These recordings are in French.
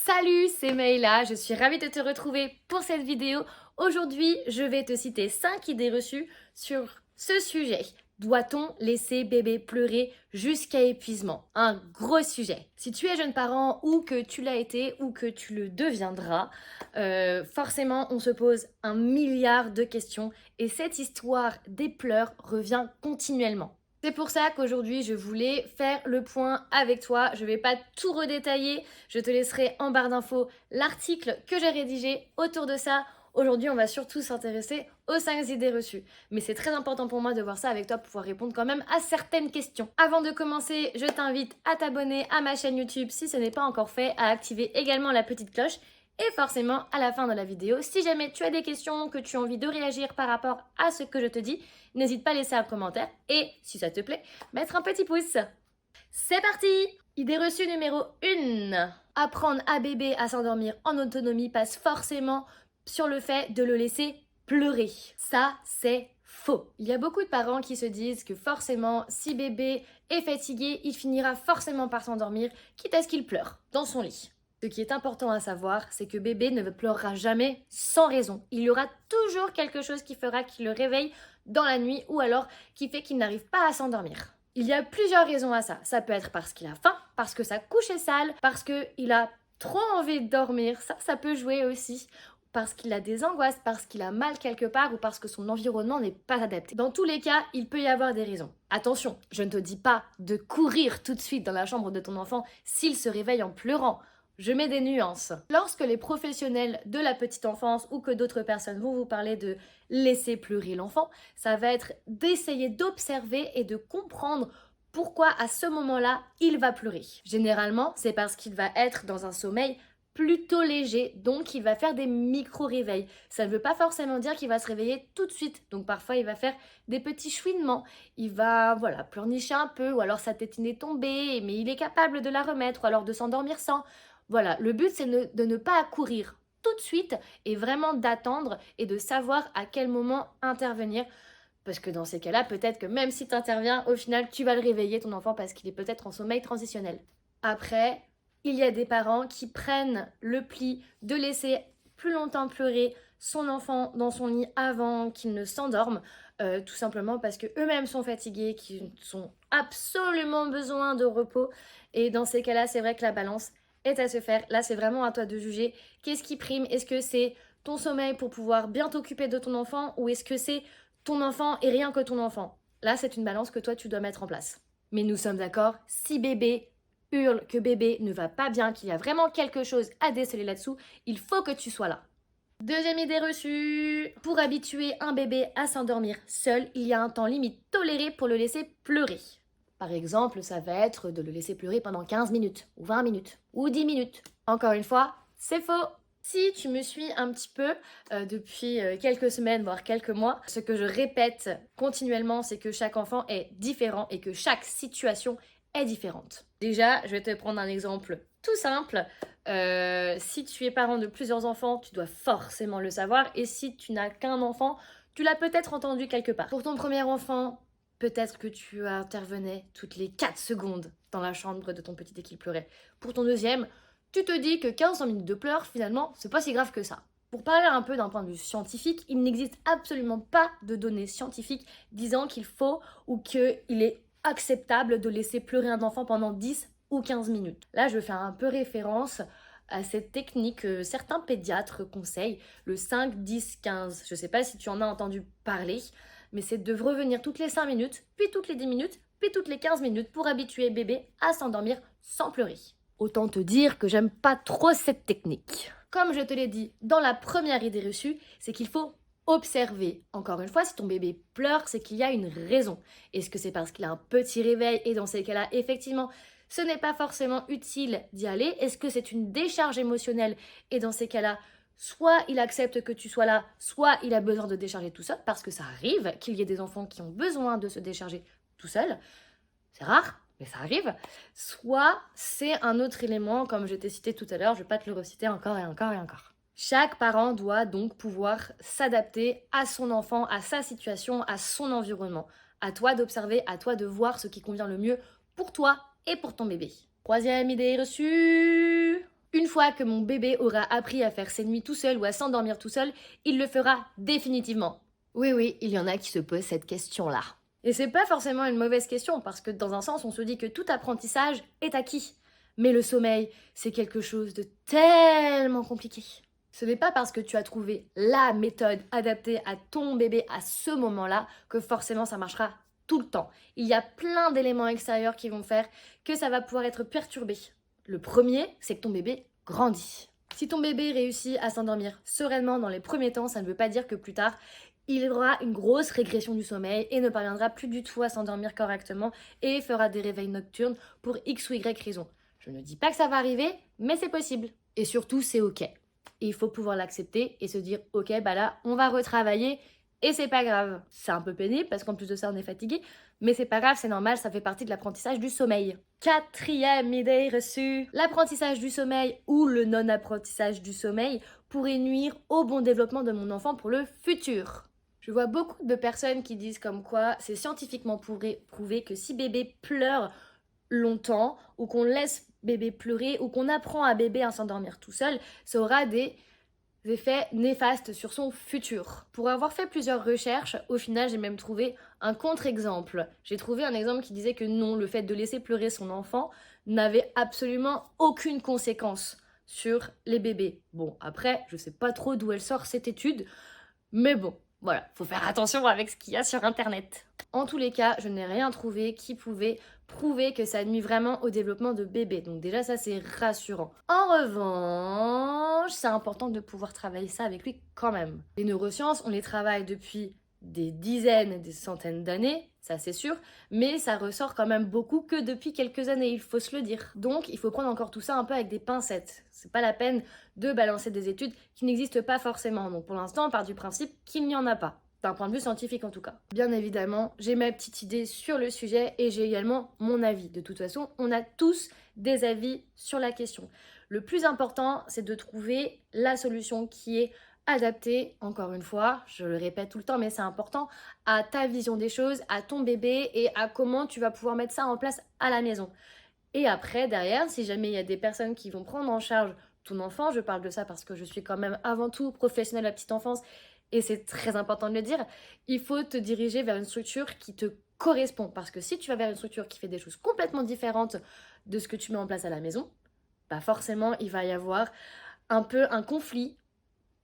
Salut, c'est Maïla, je suis ravie de te retrouver pour cette vidéo. Aujourd'hui, je vais te citer 5 idées reçues sur ce sujet. Doit-on laisser bébé pleurer jusqu'à épuisement? Un gros sujet. Si tu es jeune parent ou que tu l'as été ou que tu le deviendras, forcément on se pose un milliard de questions et cette histoire des pleurs revient continuellement. C'est pour ça qu'aujourd'hui, je voulais faire le point avec toi. Je ne vais pas tout redétailler. Je te laisserai en barre d'infos l'article que j'ai rédigé autour de ça. Aujourd'hui, on va surtout s'intéresser aux 5 idées reçues. Mais c'est très important pour moi de voir ça avec toi pour pouvoir répondre quand même à certaines questions. Avant de commencer, je t'invite à t'abonner à ma chaîne YouTube si ce n'est pas encore fait, à activer également la petite cloche. Et forcément, à la fin de la vidéo, si jamais tu as des questions, que tu as envie de réagir par rapport à ce que je te dis, n'hésite pas à laisser un commentaire et, si ça te plaît, mettre un petit pouce. C'est parti! Idée reçue numéro 1. Apprendre à bébé à s'endormir en autonomie passe forcément sur le fait de le laisser pleurer. Ça, c'est faux. Il y a beaucoup de parents qui se disent que forcément, si bébé est fatigué, il finira forcément par s'endormir, quitte à ce qu'il pleure dans son lit. Ce qui est important à savoir, c'est que bébé ne pleurera jamais sans raison. Il y aura toujours quelque chose qui fera qu'il le réveille dans la nuit ou alors qui fait qu'il n'arrive pas à s'endormir. Il y a plusieurs raisons à ça. Ça peut être parce qu'il a faim, parce que sa couche est sale, parce qu'il a trop envie de dormir. Ça peut jouer aussi. Parce qu'il a des angoisses, parce qu'il a mal quelque part ou parce que son environnement n'est pas adapté. Dans tous les cas, il peut y avoir des raisons. Attention, je ne te dis pas de courir tout de suite dans la chambre de ton enfant s'il se réveille en pleurant. Je mets des nuances. Lorsque les professionnels de la petite enfance ou que d'autres personnes vont vous parler de laisser pleurer l'enfant, ça va être d'essayer d'observer et de comprendre pourquoi à ce moment-là, il va pleurer. Généralement, c'est parce qu'il va être dans un sommeil plutôt léger, donc il va faire des micro-réveils. Ça ne veut pas forcément dire qu'il va se réveiller tout de suite, donc parfois il va faire des petits chouinements, il va pleurnicher un peu, ou alors sa tétine est tombée, mais il est capable de la remettre, ou alors de s'endormir sans. Voilà, le but c'est de ne pas courir tout de suite et vraiment d'attendre et de savoir à quel moment intervenir. Parce que dans ces cas-là, peut-être que même si tu interviens, au final, tu vas le réveiller, ton enfant, parce qu'il est peut-être en sommeil transitionnel. Après, il y a des parents qui prennent le pli de laisser plus longtemps pleurer son enfant dans son lit avant qu'il ne s'endorme, tout simplement parce qu'eux-mêmes sont fatigués, qu'ils ont absolument besoin de repos. Et dans ces cas-là, c'est vrai que la balance est à se faire. Là, c'est vraiment à toi de juger. Qu'est-ce qui prime? Est-ce que c'est ton sommeil pour pouvoir bien t'occuper de ton enfant ou est-ce que c'est ton enfant et rien que ton enfant? Là, c'est une balance que toi, tu dois mettre en place. Mais nous sommes d'accord, si bébé hurle, que bébé ne va pas bien, qu'il y a vraiment quelque chose à déceler là-dessous, il faut que tu sois là. Deuxième idée reçue, pour habituer un bébé à s'endormir seul, il y a un temps limite toléré pour le laisser pleurer. Par exemple, ça va être de le laisser pleurer pendant 15 minutes, ou 20 minutes, ou 10 minutes. Encore une fois, c'est faux. Si tu me suis un petit peu depuis quelques semaines, voire quelques mois, ce que je répète continuellement, c'est que chaque enfant est différent et que chaque situation est différente. Déjà, je vais te prendre un exemple tout simple. Si tu es parent de plusieurs enfants, tu dois forcément le savoir. Et si tu n'as qu'un enfant, tu l'as peut-être entendu quelque part. Pour ton premier enfant, peut-être que tu intervenais toutes les 4 secondes dans la chambre de ton petit et qu'il pleurait. Pour ton deuxième, tu te dis que 15 minutes de pleurs, finalement, c'est pas si grave que ça. Pour parler un peu d'un point de vue scientifique, il n'existe absolument pas de données scientifiques disant qu'il faut ou qu'il est acceptable de laisser pleurer un enfant pendant 10 ou 15 minutes. Là, je fais un peu référence à cette technique que certains pédiatres conseillent, le 5, 10, 15. Je sais pas si tu en as entendu parler, mais c'est de revenir toutes les 5 minutes, puis toutes les 10 minutes, puis toutes les 15 minutes pour habituer bébé à s'endormir sans pleurer. Autant te dire que j'aime pas trop cette technique. Comme je te l'ai dit dans la première idée reçue, c'est qu'il faut observer. Encore une fois, si ton bébé pleure, c'est qu'il y a une raison. Est-ce que c'est parce qu'il a un petit réveil et dans ces cas-là, effectivement, ce n'est pas forcément utile d'y aller? Est-ce que c'est une décharge émotionnelle et dans ces cas-là, soit il accepte que tu sois là, soit il a besoin de décharger tout seul parce que ça arrive qu'il y ait des enfants qui ont besoin de se décharger tout seul. C'est rare, mais ça arrive. Soit c'est un autre élément, comme je t'ai cité tout à l'heure, je ne vais pas te le reciter encore et encore et encore. Chaque parent doit donc pouvoir s'adapter à son enfant, à sa situation, à son environnement. À toi d'observer, à toi de voir ce qui convient le mieux pour toi et pour ton bébé. Troisième idée reçue. Une fois que mon bébé aura appris à faire ses nuits tout seul ou à s'endormir tout seul, il le fera définitivement. Oui, il y en a qui se posent cette question-là. Et c'est pas forcément une mauvaise question, parce que dans un sens, on se dit que tout apprentissage est acquis. Mais le sommeil, c'est quelque chose de tellement compliqué. Ce n'est pas parce que tu as trouvé la méthode adaptée à ton bébé à ce moment-là que forcément ça marchera tout le temps. Il y a plein d'éléments extérieurs qui vont faire que ça va pouvoir être perturbé. Le premier, c'est que ton bébé grandit. Si ton bébé réussit à s'endormir sereinement dans les premiers temps, ça ne veut pas dire que plus tard, il aura une grosse régression du sommeil et ne parviendra plus du tout à s'endormir correctement et fera des réveils nocturnes pour X ou Y raison. Je ne dis pas que ça va arriver, mais c'est possible. Et surtout, c'est ok. Et il faut pouvoir l'accepter et se dire, ok, bah là, on va retravailler et c'est pas grave. C'est un peu pénible parce qu'en plus de ça, on est fatigué, mais c'est pas grave, c'est normal, ça fait partie de l'apprentissage du sommeil. Quatrième idée reçue. L'apprentissage du sommeil ou le non-apprentissage du sommeil pourrait nuire au bon développement de mon enfant pour le futur. Je vois beaucoup de personnes qui disent comme quoi c'est scientifiquement prouvé que si bébé pleure longtemps ou qu'on laisse bébé pleurer ou qu'on apprend à bébé à s'endormir tout seul, ça aura des effets néfastes sur son futur. Pour avoir fait plusieurs recherches, au final j'ai même trouvé un contre-exemple. J'ai trouvé un exemple qui disait que non, le fait de laisser pleurer son enfant n'avait absolument aucune conséquence sur les bébés. Bon, après, je sais pas trop d'où elle sort cette étude, mais bon, voilà, faut faire attention avec ce qu'il y a sur internet. En tous les cas, je n'ai rien trouvé qui pouvait prouver que ça nuit vraiment au développement de bébé. Donc déjà, ça c'est rassurant. En revanche, c'est important de pouvoir travailler ça avec lui quand même. Les neurosciences, on les travaille depuis des dizaines, des centaines d'années, ça c'est sûr, mais ça ressort quand même beaucoup que depuis quelques années, il faut se le dire. Donc il faut prendre encore tout ça un peu avec des pincettes. C'est pas la peine de balancer des études qui n'existent pas forcément. Donc pour l'instant, on part du principe qu'il n'y en a pas. D'un point de vue scientifique en tout cas. Bien évidemment, j'ai ma petite idée sur le sujet et j'ai également mon avis. De toute façon, on a tous des avis sur la question. Le plus important, c'est de trouver la solution qui est adaptée, encore une fois, je le répète tout le temps, mais c'est important, à ta vision des choses, à ton bébé et à comment tu vas pouvoir mettre ça en place à la maison. Et après, derrière, si jamais il y a des personnes qui vont prendre en charge ton enfant, je parle de ça parce que je suis quand même avant tout professionnelle à petite enfance et c'est très important de le dire, il faut te diriger vers une structure qui te correspond. Parce que si tu vas vers une structure qui fait des choses complètement différentes de ce que tu mets en place à la maison, bah forcément, il va y avoir un peu un conflit,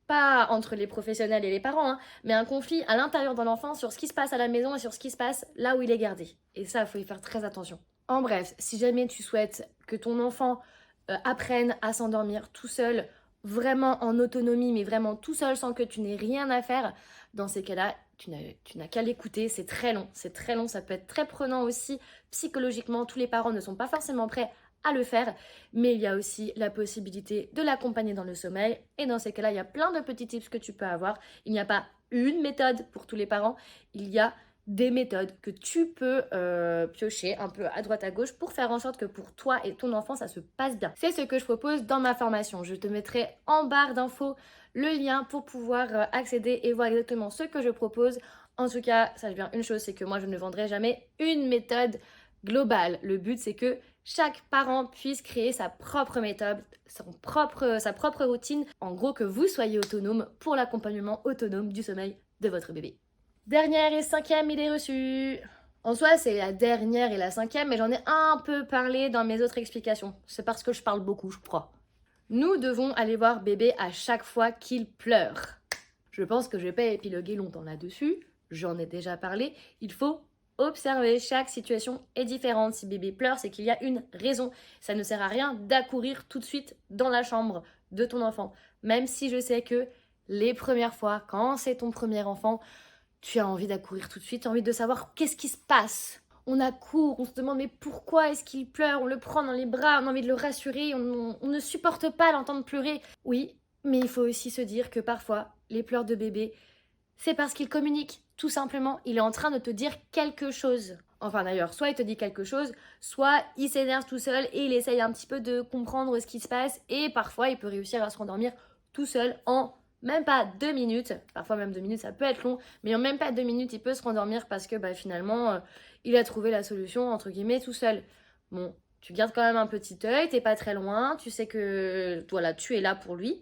pas entre les professionnels et les parents, hein, mais un conflit à l'intérieur de l'enfant sur ce qui se passe à la maison et sur ce qui se passe là où il est gardé. Et ça, il faut y faire très attention. En bref, si jamais tu souhaites que ton enfant apprenne à s'endormir tout seul, vraiment en autonomie, mais vraiment tout seul sans que tu n'aies rien à faire, dans ces cas-là, tu n'as qu'à l'écouter, c'est très long, ça peut être très prenant aussi psychologiquement, tous les parents ne sont pas forcément prêts à le faire, mais il y a aussi la possibilité de l'accompagner dans le sommeil, et dans ces cas-là, il y a plein de petits tips que tu peux avoir, il n'y a pas une méthode pour tous les parents, il y a des méthodes que tu peux piocher un peu à droite à gauche pour faire en sorte que pour toi et ton enfant ça se passe bien. C'est ce que je propose dans ma formation. Je te mettrai en barre d'infos le lien pour pouvoir accéder et voir exactement ce que je propose. En tout cas, sache bien une chose, c'est que moi je ne vendrai jamais une méthode globale. Le but c'est que chaque parent puisse créer sa propre méthode, sa propre routine. En gros, que vous soyez autonome pour l'accompagnement autonome du sommeil de votre bébé. Dernière et cinquième idée reçue. En soi, c'est la dernière et la cinquième, mais j'en ai un peu parlé dans mes autres explications. C'est parce que je parle beaucoup, je crois. Nous devons aller voir bébé à chaque fois qu'il pleure. Je pense que je vais pas épiloguer longtemps là-dessus. J'en ai déjà parlé. Il faut observer. Chaque situation est différente. Si bébé pleure, c'est qu'il y a une raison. Ça ne sert à rien d'accourir tout de suite dans la chambre de ton enfant. Même si je sais que les premières fois, quand c'est ton premier enfant, tu as envie d'accourir tout de suite, tu as envie de savoir qu'est-ce qui se passe. On accourt, on se demande mais pourquoi est-ce qu'il pleure, on le prend dans les bras, on a envie de le rassurer, on ne supporte pas l'entendre pleurer. Oui, mais il faut aussi se dire que parfois, les pleurs de bébé, c'est parce qu'il communique, tout simplement. Il est en train de te dire quelque chose. Enfin d'ailleurs, soit il te dit quelque chose, soit il s'énerve tout seul et il essaye un petit peu de comprendre ce qui se passe et parfois il peut réussir à se rendormir tout seul en même pas 2 minutes, parfois même 2 minutes ça peut être long, mais en même pas 2 minutes il peut se rendormir parce que finalement il a trouvé la solution entre guillemets tout seul. Bon, Tu gardes quand même un petit œil, t'es pas très loin, tu sais que voilà, tu es là pour lui.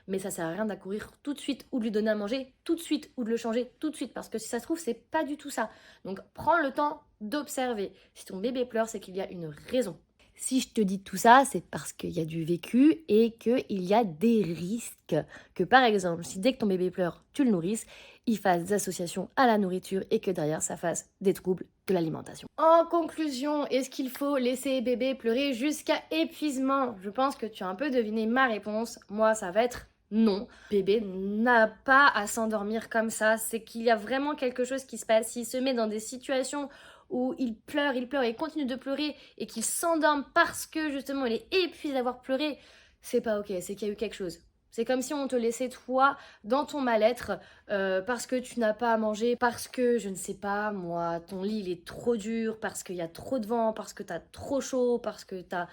Mais ça sert à rien d'accourir tout de suite ou de lui donner à manger tout de suite ou de le changer tout de suite parce que si ça se trouve, c'est pas du tout ça. Donc prends le temps d'observer. Si ton bébé pleure, c'est qu'il y a une raison. Si je te dis tout ça, c'est parce qu'il y a du vécu et qu'il y a des risques. Que par exemple, si dès que ton bébé pleure, tu le nourrisses, il fasse des associations à la nourriture et que derrière, ça fasse des troubles de l'alimentation. En conclusion, est-ce qu'il faut laisser bébé pleurer jusqu'à épuisement? Je pense que tu as un peu deviné ma réponse. Moi, ça va être non. Bébé n'a pas à s'endormir comme ça. C'est qu'il y a vraiment quelque chose qui se passe. S'il se met dans des situations où il pleure et continue de pleurer et qu'il s'endorme parce que justement il est épuisé d'avoir pleuré, c'est pas ok, c'est qu'il y a eu quelque chose. C'est comme si on te laissait toi dans ton mal-être parce que tu n'as pas à manger, parce que je ne sais pas moi, ton lit il est trop dur, parce qu'il y a trop de vent, parce que t'as trop chaud, parce que t'as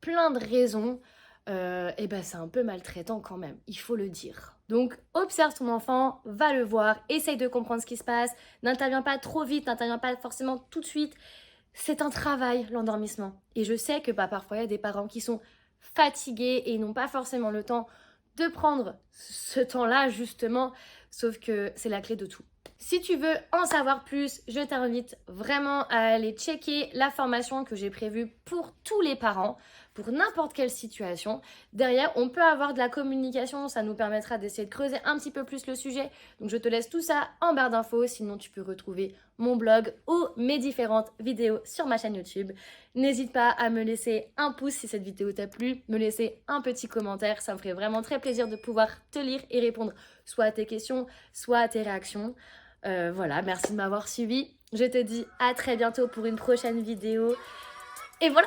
plein de raisons. Et ben c'est un peu maltraitant quand même, il faut le dire. Donc observe ton enfant, va le voir, essaye de comprendre ce qui se passe, n'interviens pas trop vite, n'interviens pas forcément tout de suite. C'est un travail, l'endormissement. Et je sais que parfois il y a des parents qui sont fatigués et ils n'ont pas forcément le temps de prendre ce temps-là justement, sauf que c'est la clé de tout. Si tu veux en savoir plus, je t'invite vraiment à aller checker la formation que j'ai prévue pour tous les parents, pour n'importe quelle situation. Derrière, on peut avoir de la communication, ça nous permettra d'essayer de creuser un petit peu plus le sujet. Donc je te laisse tout ça en barre d'infos, sinon tu peux retrouver mon blog ou mes différentes vidéos sur ma chaîne YouTube. N'hésite pas à me laisser un pouce si cette vidéo t'a plu, me laisser un petit commentaire, ça me ferait vraiment très plaisir de pouvoir te lire et répondre soit à tes questions, soit à tes réactions. Voilà, merci de m'avoir suivi. Je te dis à très bientôt pour une prochaine vidéo. Et voilà.